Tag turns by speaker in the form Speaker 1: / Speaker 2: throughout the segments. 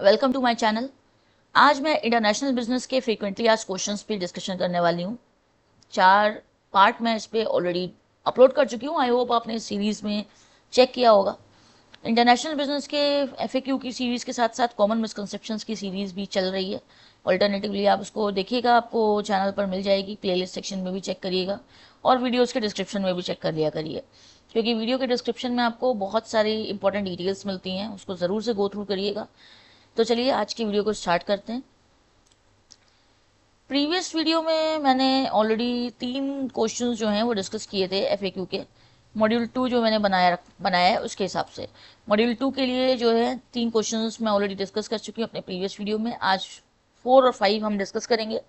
Speaker 1: Welcome to my channel. आज मैं international business के फ्रीक्वेंटली आस्क्ड क्वेश्चंस पे डिस्कशन करने वाली हूँ। 4 पार्ट मैं इस पे ऑलरेडी अपलोड कर चुकी हूँ। आई होप आपने इस सीरीज़ में चेक किया होगा। इंटरनेशनल बिजनेस के एफएक्यू की सीरीज़ के साथ साथ कॉमन मिसकंसेप्शंस की सीरीज़ भी चल रही है। ऑल्टरनेटिवली आप उसको देखिएगा, आपको चैनल पर मिल जाएगी। प्लेलिस्ट सेक्शन में भी चेक करिएगा और वीडियोज़ के डिस्क्रिप्शन में भी चेक कर लिया करिए, क्योंकि वीडियो के डिस्क्रिप्शन में आपको बहुत सारी इंपॉर्टेंट डिटेल्स मिलती हैं, उसको ज़रूर से गो थ्रू करिएगा। तो चलिए आज की वीडियो को स्टार्ट करते हैं। प्रीवियस वीडियो में मैंने ऑलरेडी 3 क्वेश्चंस जो हैं वो डिस्कस किए थे एफएक्यू के। मॉड्यूल 2 जो मैंने बनाया है उसके हिसाब से मॉड्यूल 2 के लिए जो है 3 क्वेश्चंस मैं ऑलरेडी डिस्कस कर चुकी हूँ अपने प्रीवियस वीडियो में। आज 4 और 5 हम डिस्कस करेंगे,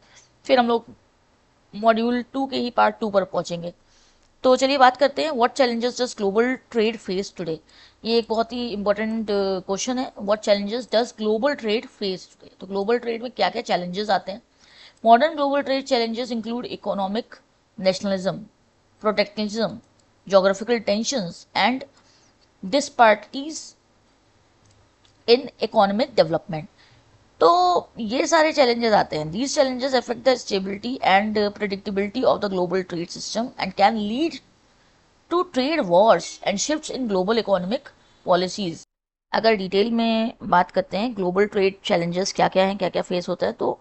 Speaker 1: फिर हम लोग मॉड्यूल 2 के ही पार्ट 2 पर पहुँचेंगे। तो चलिए बात करते हैं, what challenges does global trade face today. ये एक बहुत ही इंपॉर्टेंट क्वेश्चन है। What challenges does global trade face today, तो ग्लोबल ट्रेड में क्या क्या चैलेंजेस आते हैं। Modern global trade challenges include economic nationalism, protectionism, geographical tensions and disparities in economic development। तो ये सारे चैलेंजेस आते हैं। These challenges affect the stability and predictability of the global trade system and can lead to trade wars and shifts in global economic policies. अगर detail में बात करते हैं ग्लोबल ट्रेड चैलेंजेस क्या क्या हैं, क्या क्या फेस होता है, तो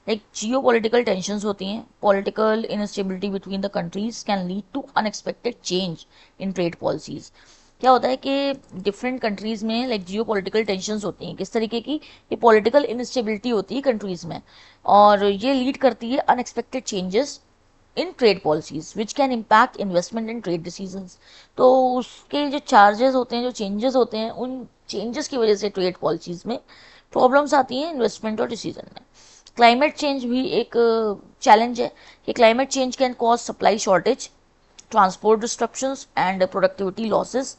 Speaker 1: लाइक जियो पॉलिटिकल टेंशंस होती हैं। Political instability between the countries can lead to unexpected change in trade policies. क्या होता है कि डिफरेंट कंट्रीज में लाइक जियो पॉलिटिकल टेंशंस होती हैं, किस तरीके की, ये पॉलिटिकल इनस्टेबिलिटी होती है कंट्रीज में, और ये लीड करती है unexpected changes in trade policies which can impact investment and trade decisions. तो उसके जो चार्जेस होते हैं, जो चेंजेस होते हैं, उन चेंजेस की वजह से ट्रेड पॉलिसीज में प्रॉब्लम्स आती हैं इन्वेस्टमेंट और डिसीजन में। क्लाइमेट चेंज भी एक चैलेंज है कि climate change can cause supply shortage, transport disruptions and productivity losses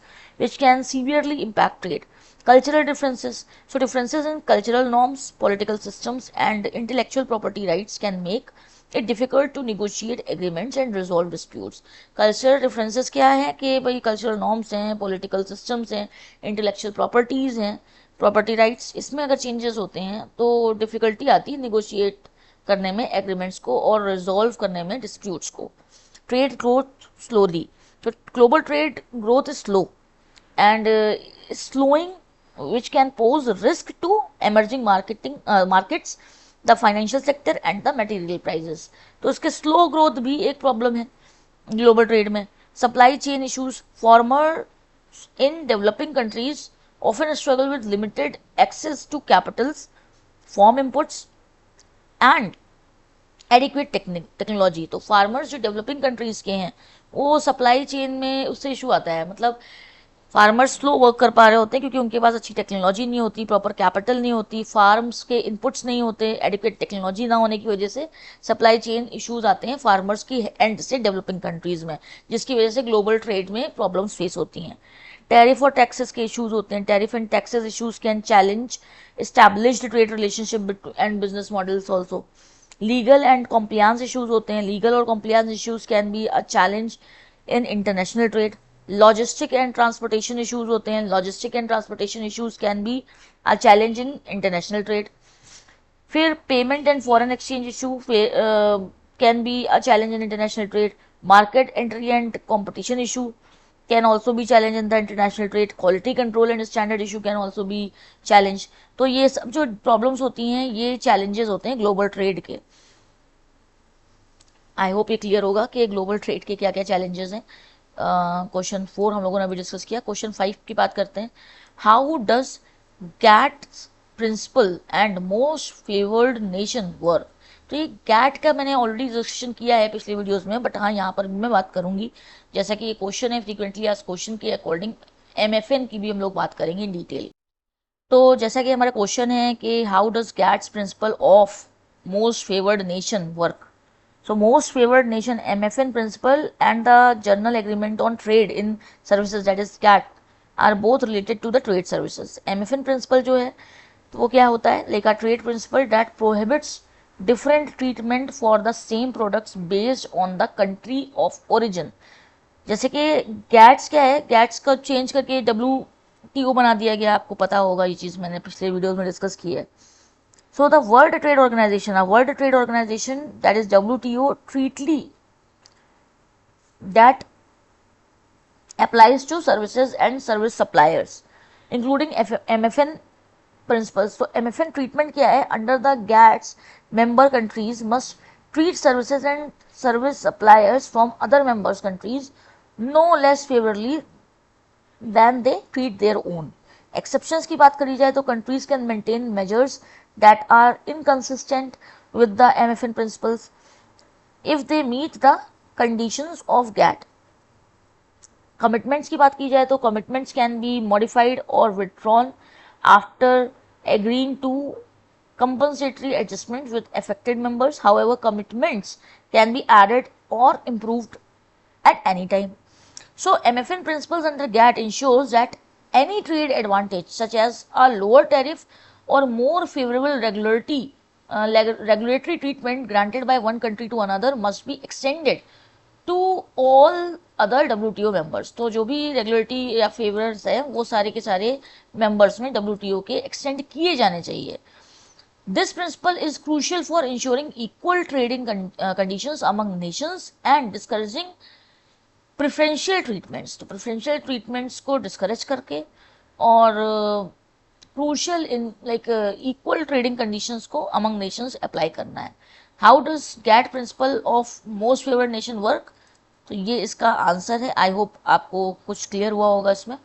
Speaker 1: which can severely impact trade. Cultural differences, so differences in cultural norms, political systems and intellectual property rights can make it difficult to negotiate agreements and resolve disputes. Cultural differences क्या है कि भाई cultural norms हैं, political systems हैं, intellectual properties हैं, property rights, इसमें अगर changes होते हैं तो difficulty आती है negotiate करने में agreements को और resolve करने में disputes को। Trade growth slowly, so global trade growth is slow and is slowing, which can pose risk to emerging markets, the financial sector and the material prices। तो इसके स्लो ग्रोथ भी एक problem है global trade में। Supply chain issues, farmers in developing countries often struggle with limited access to capitals, farm inputs and adequate technology. तो farmers जो developing countries के हैं वो सप्लाई चेन में उससे इशू आता है, मतलब फार्मर्स स्लो वर्क कर पा रहे होते हैं क्योंकि उनके पास अच्छी टेक्नोलॉजी नहीं होती, प्रॉपर कैपिटल नहीं होती, फार्म्स के इनपुट्स नहीं होते, एडिक्वेट टेक्नोलॉजी ना होने की वजह से सप्लाई चेन इश्यूज आते हैं फार्मर्स की एंड से डेवलपिंग कंट्रीज में, जिसकी वजह से ग्लोबल ट्रेड में प्रॉब्लम्स फेस होती हैं। टैरिफ और टैक्सेस के इश्यूज होते हैं। Tariff and taxes issues can challenge established trade relationship and business models also. Legal and compliance issues होते हैं। लीगल और compliance issues can be a challenge in international trade. Logistic and transportation issues होते हैं। Logistic and transportation issues can be a challenge in international trade. फिर payment and foreign exchange issue can be a challenge in international trade. Market entry and competition issue can also be challenge in the international trade. Quality control and standard issue can also be challenge। तो ये सब जो problems होती हैं ये challenges होते हैं global trade के। आई होप ये क्लियर होगा कि ग्लोबल ट्रेड के क्या क्या चैलेंजेस हैं। क्वेश्चन 4 हम लोगों ने अभी डिस्कस किया। क्वेश्चन 5 की बात करते हैं। How does GATT's principle and most favoured nation work. तो ये गैट का मैंने ऑलरेडी डिस्कशन किया है पिछले वीडियोस में, बट हाँ यहाँ पर मैं बात करूंगी, जैसा कि ये क्वेश्चन है फ्रीक्वेंटली आस्क्ड क्वेश्चन के अकॉर्डिंग एमएफएन की भी हम लोग बात करेंगे इन डिटेल। तो जैसा कि हमारा क्वेश्चन है कि how does GATT's principle of most favoured nation work. So most favored nation MFN principle and the General Agreement on Trade in Services, that is GATT, are both related to the trade services। MFN principle जो है तो वो क्या होता है, like a trade principle that prohibits different treatment for the same products based on the country of origin। जैसे कि gets क्या है, गैट्स का चेंज करके टीओ बना दिया गया, आपको पता होगा ये चीज़, मैंने पिछले वीडियोस में डिस्कस की है। So the world trade organisation that is WTO treaty that applies to services and service suppliers including MFN principles. तो MFN treatment क्या है? Under the GATS, member countries must treat services and service suppliers from other members countries no less favorably than they treat their own. Exceptions की बात करी जाए तो countries can maintain measures that are inconsistent with the MFN principles if they meet the conditions of GATT. Commitments की बात की जाए तो कमिटमेंट्स कैन बी मॉडिफाइड और withdrawn after agreeing to compensatory adjustments with affected members. However, commitments can be added or improved at any time. So, MFN principles under GATT ensures that any trade advantage such as a lower tariff or more favorable regulatory treatment granted by one country to another must be extended to all other WTO members. तो जो भी regulatory या favours है वो सारे के सारे members में WTO के एक्सटेंड किए जाने चाहिए. This principle is crucial for ensuring equal trading conditions among nations and discouraging preferential treatments. तो प्रेफरेंशियल ट्रीटमेंट्स को डिस्करेज करके और crucial in like equal trading conditions को अमंग नेशंस अप्लाई करना है. How does GATT principle of most favoured nation work? तो ये इसका आंसर है. आई होप आपको कुछ क्लियर हुआ होगा इसमें.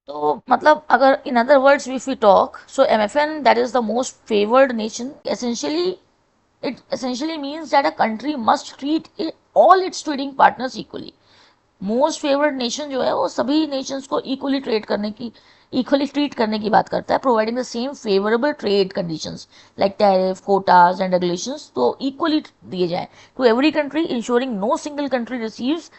Speaker 1: तो मतलब अगर in other words if we talk, so MFN that is the most favoured nation essentially means that a country must treat all its trading partners equally. Most favoured nation जो है वो सभी नेशंस को इक्वली ट्रीट करने की बात करता है, providing the same favourable trade conditions like tariff, quotas and regulations तो इक्वली दिए जाएं to every country, ensuring no single country receives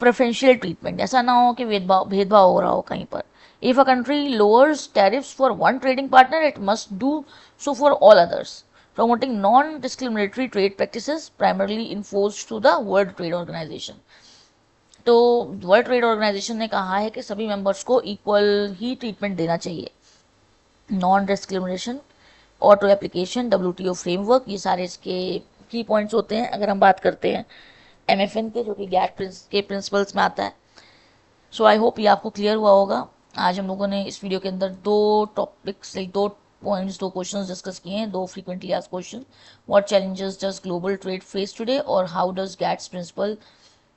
Speaker 1: preferential treatment. ऐसा ना हो कि भेदभाव हो रहा हो कहीं पर. If a country lowers tariffs for one trading partner it must do so for all others, promoting non-discriminatory trade practices primarily enforced to the World Trade Organization. तो वर्ल्ड ट्रेड ऑर्गेनाइजेशन ने कहा है कि सभी मेंबर्स को equal ही treatment देना चाहिए. Non discrimination, auto application, WTO framework, ये सारे इसके की पॉइंट्स होते हैं अगर हम बात करते हैं MFN के, जो कि गैट के प्रिंसिपल्स में आता है. सो आई होप ये आपको क्लियर हुआ होगा. आज हम लोगों ने इस वीडियो के अंदर दो टॉपिक्स, दो पॉइंट्स, दो क्वेश्चंस डिस्कस किए हैं, दो frequently asked question. What challenges does global trade face today और how does GATT's principle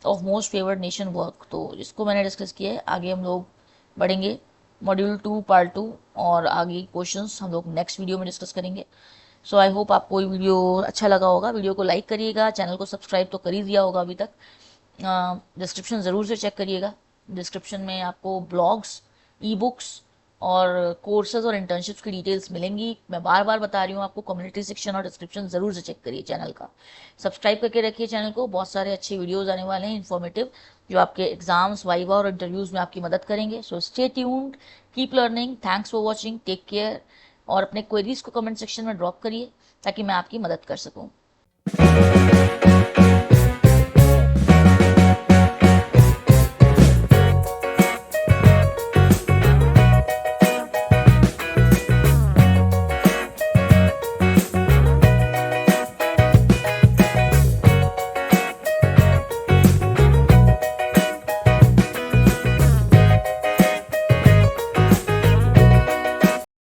Speaker 1: of most favoured nation work. तो इसको मैंने डिस्कस किया है. आगे हम लोग बढ़ेंगे मॉड्यूल 2 पार्ट 2 और आगे क्वेश्चंस हम लोग नेक्स्ट वीडियो में डिस्कस करेंगे. सो आई होप आपको ये वीडियो अच्छा लगा होगा. वीडियो को लाइक करिएगा, चैनल को सब्सक्राइब तो कर ही दिया होगा अभी तक. डिस्क्रिप्शन ज़रूर से चेक करिएगा. डिस्क्रिप्शन में आपको ब्लॉग्स, ई बुक्स और कोर्सेज और इंटर्नशिप्स की डिटेल्स मिलेंगी. मैं बार बार बता रही हूँ आपको, कम्युनिटी सेक्शन और डिस्क्रिप्शन ज़रूर से चेक करिए. चैनल का सब्सक्राइब करके रखिए चैनल को. बहुत सारे अच्छे वीडियोस आने वाले हैं इन्फॉर्मेटिव, जो आपके एग्जाम्स, वाइवा और इंटरव्यूज़ में आपकी मदद करेंगे. So stay tuned, keep learning. Thanks for watching, take care. और अपने क्वेरीज को कमेंट सेक्शन में ड्रॉप करिए ताकि मैं आपकी मदद कर सकूँ.